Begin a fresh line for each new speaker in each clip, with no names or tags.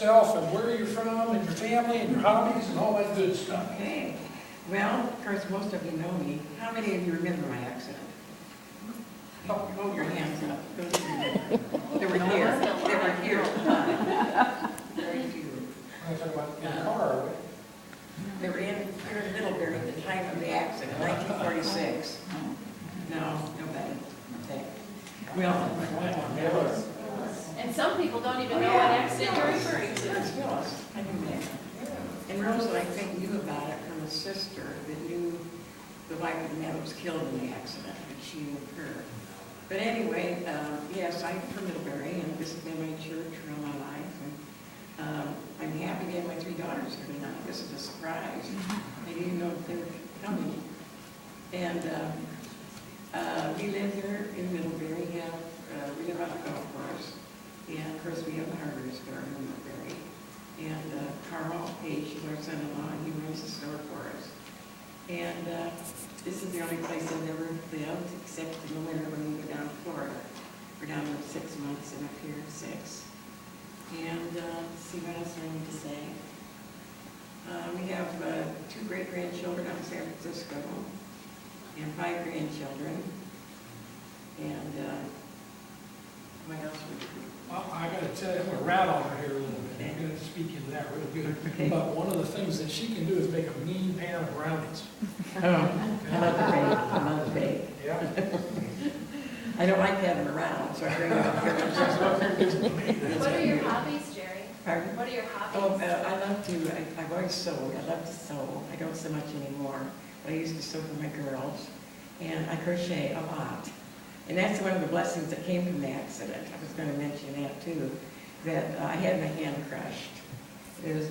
yourself and where you're from and your family and your hobbies and all that good stuff.
Okay. Well, of course, most of you know me. How many of you remember my accident? Hold your hands up. Those who remember. They were here. They were here. Very few.
I'm talking about in the car.
They were here in Middlebury at the time of the accident, 1946. No, nobody. Okay. Well,
And some people don't even know what accident you're referring to.
That's Phyllis. I knew that. And Rosa, I think, knew about it from a sister that knew the wife of the man that was killed in the accident, and she knew her. But anyway, yes, I'm from Middlebury, and this has been my church for all my life. And I'm happy to have my 3 daughters here tonight. This is a surprise. I didn't know if they were coming. And we live here in Middlebury. We live on a golf course. And of course, we have the hardware store in Middlebury. And Carl Page, our son-in-law, he runs the store for us. And this is the only place I've ever lived, except in the winter when we go down to Florida. We're down there 6 months and up here 6. And let's see what else I need to say. We have 2 great-grandchildren out in San Francisco and 5 grandchildren. And what else would you do?
Well, I got to tell you, I'm going to rat on her here a little bit.
Okay.
I'm going to speak into that real good.
Okay.
But one of the things that she can do is make a mean pan of brownies.
Oh, I love the bake. I love the bake.
Yeah.
I don't like having them around, so I bring them up here.
What are your hobbies, Jerry?
Pardon?
What are your
Oh,
hobbies?
I love to, I've always sewed. I love to sew. I don't so much anymore. But I used to sew for my girls. And I crochet a lot. And that's one of the blessings that came from the accident. I was going to mention that too, that I had my hand crushed. It was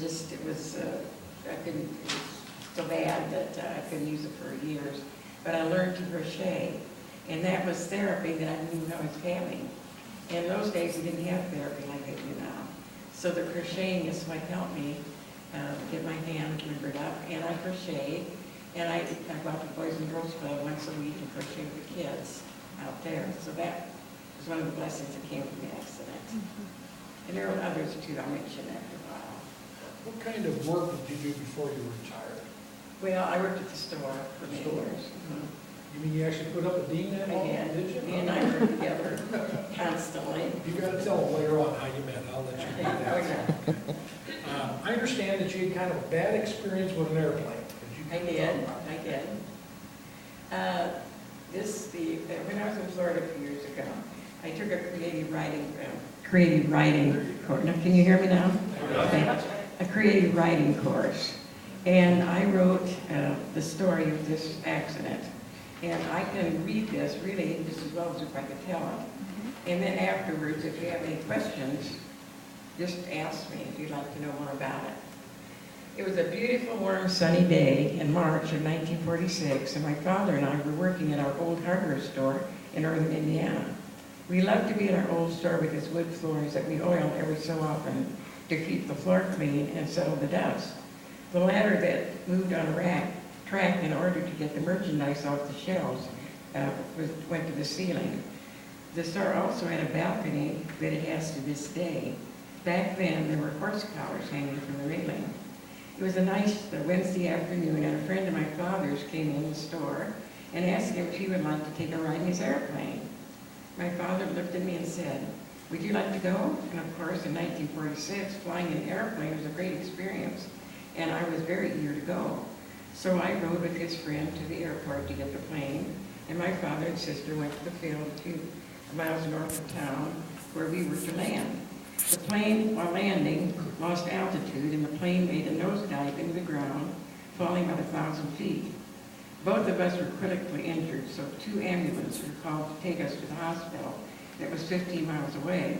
so bad that I couldn't use it for years. But I learned to crochet. And that was therapy that I knew I was having. In those days, we didn't have therapy like I do now. So the crocheting is what helped me get my hand limbered up. And I crochet. And I go out to the Boys and Girls Club once a week and crochet with the kids out there. So that was one of the blessings that came from the accident. And there are others too, I'll mention after a while.
What kind of work did you do before you retired?
Well, I worked at the store for many
Store?
years.
You mean you actually put up a dean at
I
all?
did.
Did you?
Me and I worked together constantly.
You got to tell them later on how you met. I'll let you do that. I understand that you had kind of a bad experience with an airplane.
I did. When I was in Florida a few years ago, I took a creative writing course. Now, can you hear me now? Okay. A creative writing course. And I wrote the story of this accident. And I can read this really just as well as if I could tell it. And then afterwards, if you have any questions, just ask me if you'd like to know more about it. It was a beautiful, warm, sunny day in March of 1946, and my father and I were working at our old hardware store in northern Indiana. We loved to be in our old store with its wood floors that we oiled every so often to keep the floor clean and settle the dust. The ladder that moved on a track in order to get the merchandise off the shelves went to the ceiling. The store also had a balcony that it has to this day. Back then, there were horse collars hanging from the railing. It was a nice Wednesday afternoon, and a friend of my father's came in the store and asked him if he would like to take a ride in his airplane. My father looked at me and said, "Would you like to go?" And of course, in 1946, flying an airplane was a great experience, and I was very eager to go. So I rode with his friend to the airport to get the plane, and my father and sister went to the field 2 miles north of town where we were to land. The plane, while landing, lost altitude, and the plane made a nosedive into the ground, falling about 1,000 feet. Both of us were critically injured, so 2 ambulances were called to take us to the hospital that was 15 miles away.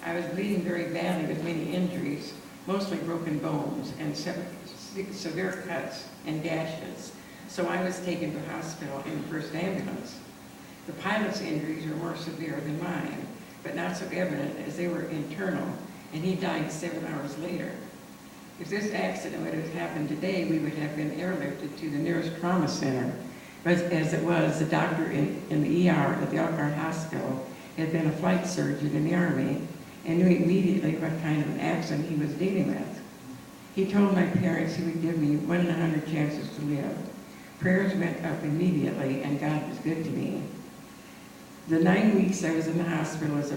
I was bleeding very badly with many injuries, mostly broken bones and severe cuts and gashes, so I was taken to the hospital in the first ambulance. The pilot's injuries were more severe than mine, but not so evident as they were internal, and he died 7 hours later. If this accident would have happened today, we would have been airlifted to the nearest trauma center. But as it was, the doctor in the ER at the Elkhart Hospital had been a flight surgeon in the Army and knew immediately what kind of an accident he was dealing with. He told my parents he would give me 1 in 100 chances to live. Prayers went up immediately, and God was good to me. The 9 weeks I was in the hospital was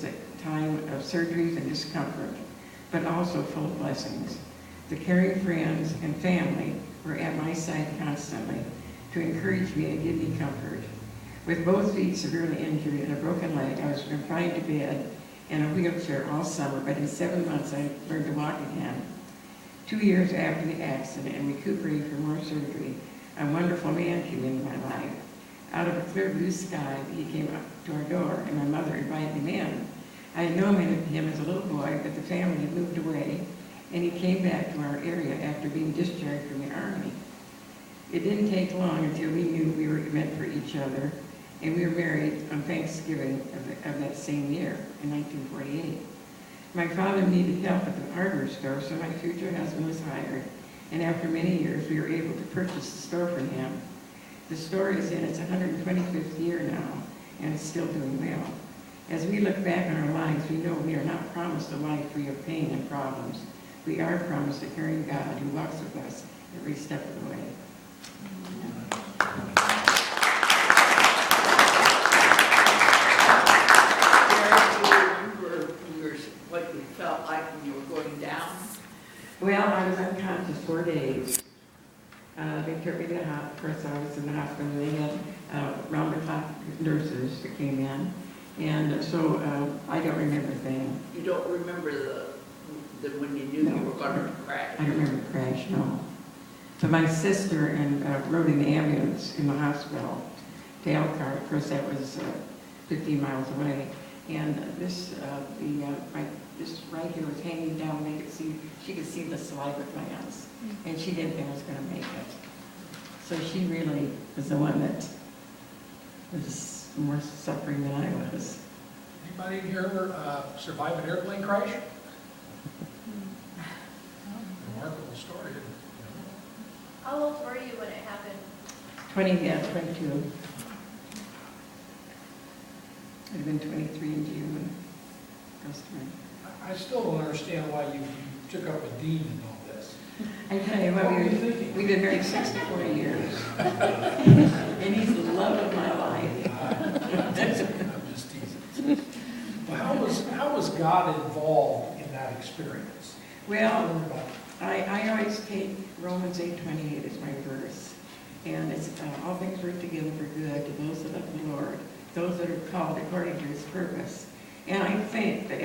a time of surgeries and discomfort, but also full of blessings. The caring friends and family were at my side constantly to encourage me and give me comfort. With both feet severely injured and a broken leg, I was confined to bed in a wheelchair all summer, but in 7 months I learned to walk again. 2 years after the accident and recuperating from more surgery, a wonderful man came into my life. Out of a clear blue sky, he came up to our door, and my mother invited him in. I had known him as a little boy, but the family had moved away, and he came back to our area after being discharged from the Army. It didn't take long until we knew we were meant for each other, and we were married on Thanksgiving of that same year, in 1948. My father needed help at the hardware store, so my future husband was hired, and after many years, we were able to purchase the store from him. The store is in its 125th year now, and it's still doing well. As we look back on our lives, we know we are not promised a life free of pain and problems. We are promised a caring God who walks with us every step of the way.
What you felt like when you were going down?
Well, I was unconscious 4 days. They took me to the hospital. First, I was in the hospital. They had round-the-clock nurses that came in. And so I don't remember a thing.
You don't remember the when you knew you were going to crash?
I don't remember the crash, no. But my sister rode in the ambulance in the hospital to Elkhart. Of course, that was 15 miles away. And this right here was hanging down. She could see the saliva glands, and she didn't think I was going to make it. So she really was the one that was more suffering than I was.
Anybody in here ever survive an airplane crash? Remarkable story.
How old were you when it happened?
22. I'd have been 23 in June.
I still don't understand why you took up a deed in all this.
I tell you what,
What were you thinking?
we've been married 64 years. And he's the love of my life.
I'm just teasing. Well, how was God involved in that experience?
Well, I always take Romans 8:28 as my verse. And it's all things work together for good to those that love the Lord, those that are called according to his purpose. And I think that